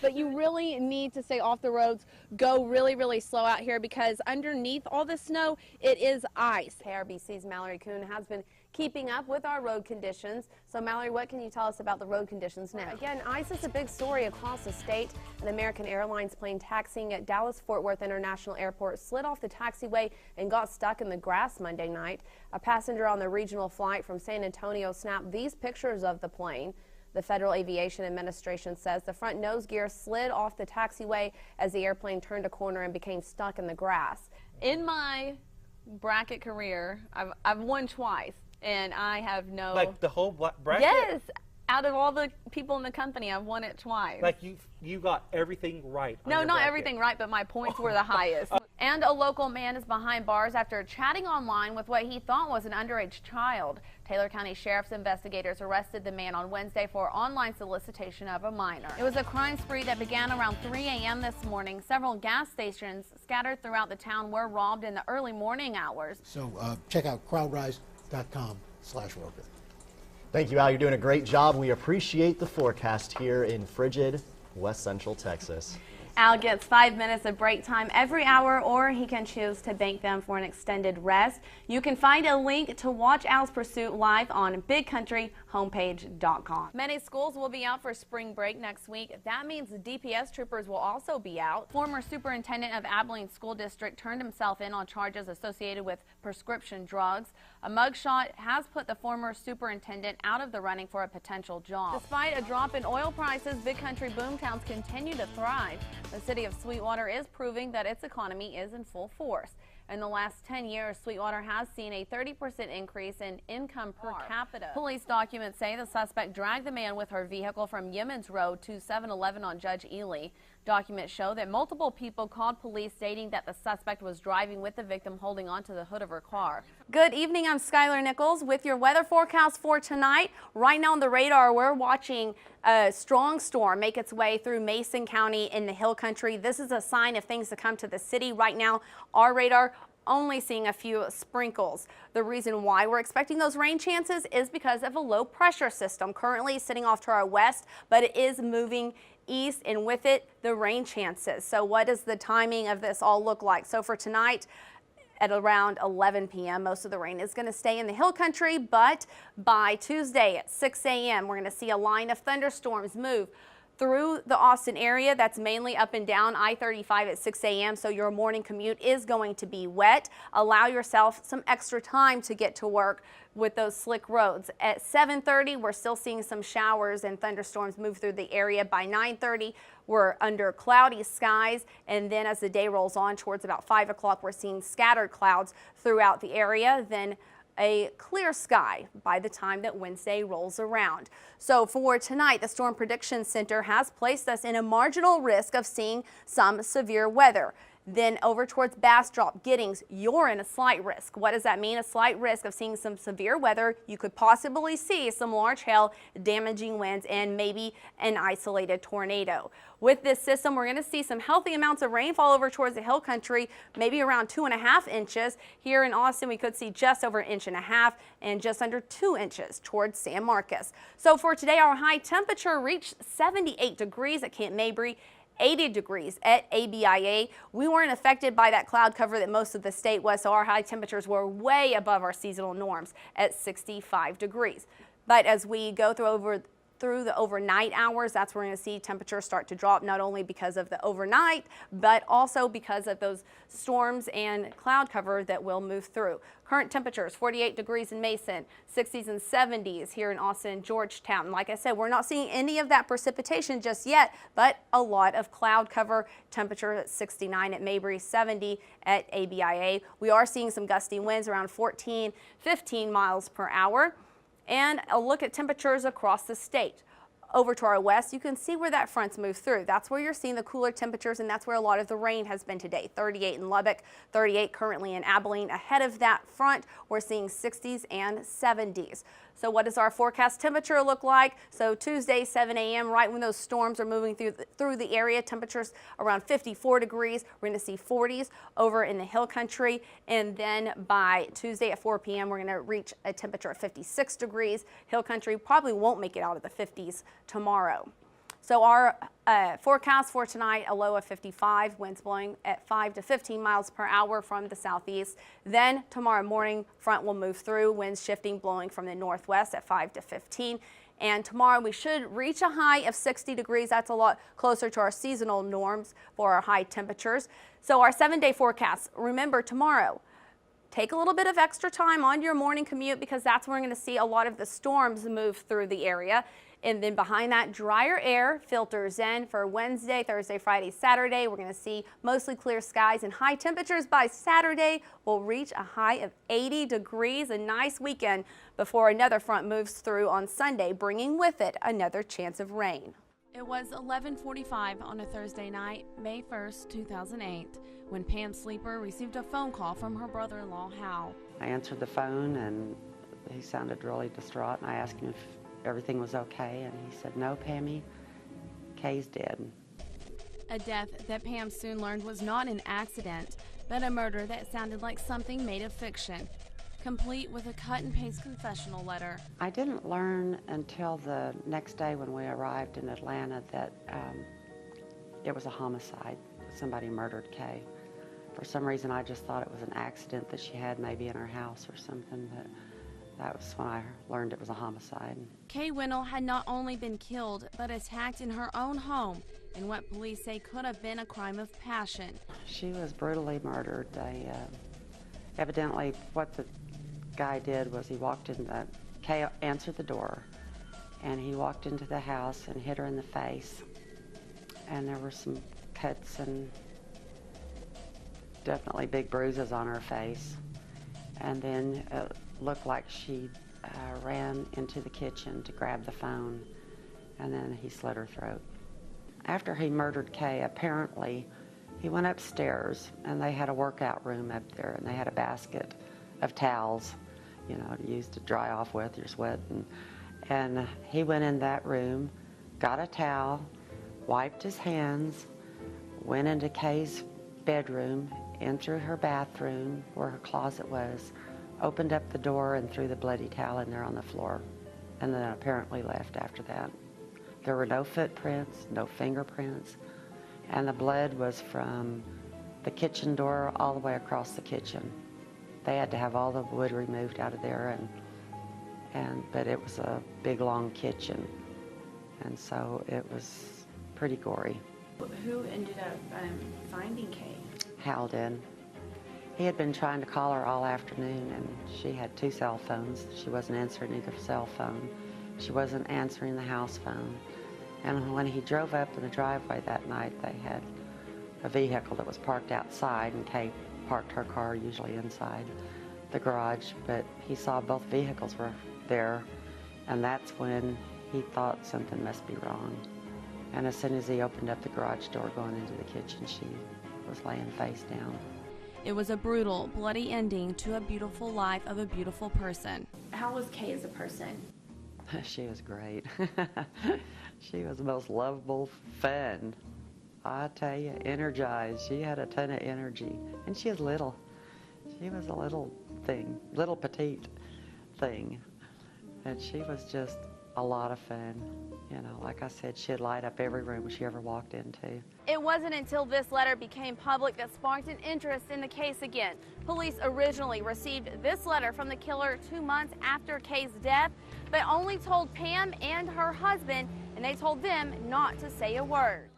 but you really need to stay off the roads. Go really slow out here because underneath all the snow, it is ice. KRBC's Mallory Kuhn has been keeping up with our road conditions. So Mallory, what can you tell us about the road conditions now? Again, ice is a big story across the state. An American Airlines plane taxiing at Dallas-Fort Worth International Airport slid off the taxiway and got stuck in the grass Monday night. A passenger on the regional flight from San Antonio snapped these pictures of the plane. The Federal Aviation Administration says the front nose gear slid off the taxiway as the airplane turned a corner and became stuck in the grass. In my bracket career, I've won twice. And I have no... Like the whole bracket? Yes. Out of all the people in the company, I've won it twice. Like you got everything right. No, not everything right, but my points were the highest. And a local man is behind bars after chatting online with what he thought was an underage child. Taylor County Sheriff's investigators arrested the man on Wednesday for online solicitation of a minor. It was a crime spree that began around 3 a.m. this morning. Several gas stations scattered throughout the town were robbed in the early morning hours. So check out crowdrise.com/worker. Thank you, Al. You're doing a great job. We appreciate the forecast here in frigid West Central Texas. Al gets 5 minutes of break time every hour, or he can choose to bank them for an extended rest. You can find a link to watch Al's Pursuit live on bigcountryhomepage.com. Many schools will be out for spring break next week. That means DPS troopers will also be out. Former superintendent of Abilene School District turned himself in on charges associated with prescription drugs. A mugshot has put the former superintendent out of the running for a potential job. Despite a drop in oil prices, big country boomtowns continue to thrive. The city of Sweetwater is proving that its economy is in full force. In the last 10 years, Sweetwater has seen a 30% increase in income per capita. Police documents say the suspect dragged the man with her vehicle from Yemen's Road to 7-Eleven on Judge Ely. Documents show that multiple people called police stating that the suspect was driving with the victim holding onto the hood of her car. Good evening, I'm Skyler Nichols with your weather forecast for tonight. Right now on the radar, we're watching a strong storm make its way through Mason County in the Hill Country. This is a sign of things to come to the city. Right now, our radar only seeing a few sprinkles. The reason why we're expecting those rain chances is because of a low pressure system currently sitting off to our west, but it is moving east, and with it, the rain chances. So what does the timing of this all look like? So for tonight, at around 11 p.m., most of the rain is going to stay in the Hill Country, but by Tuesday at 6 a.m., we're going to see a line of thunderstorms move through the Austin area. That's mainly up and down I-35 at 6 a.m. So your morning commute is going to be wet. Allow yourself some extra time to get to work with those slick roads. At 7:30, we're still seeing some showers and thunderstorms move through the area. By 9:30, we're under cloudy skies. And then as the day rolls on towards about 5 o'clock, we're seeing scattered clouds throughout the area. Then a clear sky by the time that Wednesday rolls around. So for tonight, the Storm Prediction Center has placed us in a marginal risk of seeing some severe weather. Then over towards Bastrop, Giddings, you're in a slight risk. What does that mean? A slight risk of seeing some severe weather. You could possibly see some large hail, damaging winds, and maybe an isolated tornado. With this system, we're going to see some healthy amounts of rainfall over towards the Hill Country, maybe around 2.5 inches. Here in Austin, we could see just over 1.5 inches and just under 2 inches towards San Marcos. So for today, our high temperature reached 78 degrees at Camp Mabry. 80 degrees at ABIA. We weren't affected by that cloud cover that most of the state was, so our high temperatures were way above our seasonal norms at 65 degrees. But as we go through the overnight hours, that's where we're going to see temperatures start to drop, not only because of the overnight, but also because of those storms and cloud cover that will move through. Current temperatures, 48 degrees in Mason, 60s and 70s here in Austin and Georgetown. Like I said, we're not seeing any of that precipitation just yet, but a lot of cloud cover. Temperature at 69 at Mabry, 70 at ABIA. We are seeing some gusty winds around 14, 15 miles per hour. And a look at temperatures across the state. Over to our west, you can see where that front's moved through. That's where you're seeing the cooler temperatures, and that's where a lot of the rain has been today. 38 in Lubbock, 38 currently in Abilene. Ahead of that front, we're seeing 60s and 70s. So what does our forecast temperature look like? So Tuesday, 7 a.m., right when those storms are moving through the area, temperatures around 54 degrees. We're going to see 40s over in the Hill Country. And then by Tuesday at 4 p.m., we're going to reach a temperature of 56 degrees. Hill Country probably won't make it out of the 50s tomorrow. So our forecast for tonight, a low of 55, winds blowing at 5 to 15 miles per hour from the southeast. Then tomorrow morning, front will move through, winds shifting, blowing from the northwest at 5 to 15. And tomorrow we should reach a high of 60 degrees. That's a lot closer to our seasonal norms for our high temperatures. So our 7-day forecast, remember tomorrow, take a little bit of extra time on your morning commute because that's where we're going to see a lot of the storms move through the area. And then behind that, drier air filters in for Wednesday, Thursday, Friday, Saturday. We're going to see mostly clear skies and high temperatures by Saturday will reach a high of 80 degrees. A nice weekend before another front moves through on Sunday, bringing with it another chance of rain. It was 11:45 on a Thursday night, May 1st, 2008, when Pam Sleeper received a phone call from her brother-in-law, Hal. I answered the phone and he sounded really distraught, and I asked him if everything was okay, and he said, "No, Pammy, Kay's dead." A death that Pam soon learned was not an accident, but a murder that sounded like something made of fiction, complete with a cut-and-paste confessional letter. I didn't learn until the next day when we arrived in Atlanta that it was a homicide. Somebody murdered Kay. For some reason, I just thought it was an accident that she had maybe in her house or something, but that was when I learned it was a homicide. Kay Winnell had not only been killed, but attacked in her own home in what police say could have been a crime of passion. She was brutally murdered. They evidently, what the guy did was he walked in Kay answered the door, and he walked into the house and hit her in the face. And there were some cuts and definitely big bruises on her face. And then it looked like she ran into the kitchen to grab the phone, and then he slit her throat. After he murdered Kay, apparently he went upstairs, and they had a workout room up there, and they had a basket of towels, you know, to use to dry off with your sweat. And he went in that room, got a towel, wiped his hands, went into Kay's bedroom, into her bathroom where her closet was, opened up the door and threw the bloody towel in there on the floor, and then apparently left after that. There were no footprints, no fingerprints, and the blood was from the kitchen door all the way across the kitchen. They had to have all the wood removed out of there, but it was a big, long kitchen, and so it was pretty gory. Who ended up finding Kay? Hal did. He had been trying to call her all afternoon, and she had 2 cell phones. She wasn't answering either cell phone. She wasn't answering the house phone. And when he drove up in the driveway that night, they had a vehicle that was parked outside, and Kay parked her car usually inside the garage, but he saw both vehicles were there, and that's when he thought something must be wrong. And as soon as he opened up the garage door going into the kitchen, she was laying face down. It was a brutal, bloody ending to a beautiful life of a beautiful person. How was Kay as a person? She was great. She was the most lovable, fun. I tell you, energized. She had a ton of energy, and she was little. She was a little thing, little petite thing, and she was just a lot of fun. You know, like I said, she'd light up every room she ever walked into. It wasn't until this letter became public that sparked an interest in the case again. Police originally received this letter from the killer 2 months after Kay's death, but only told Pam and her husband, and they told them not to say a word.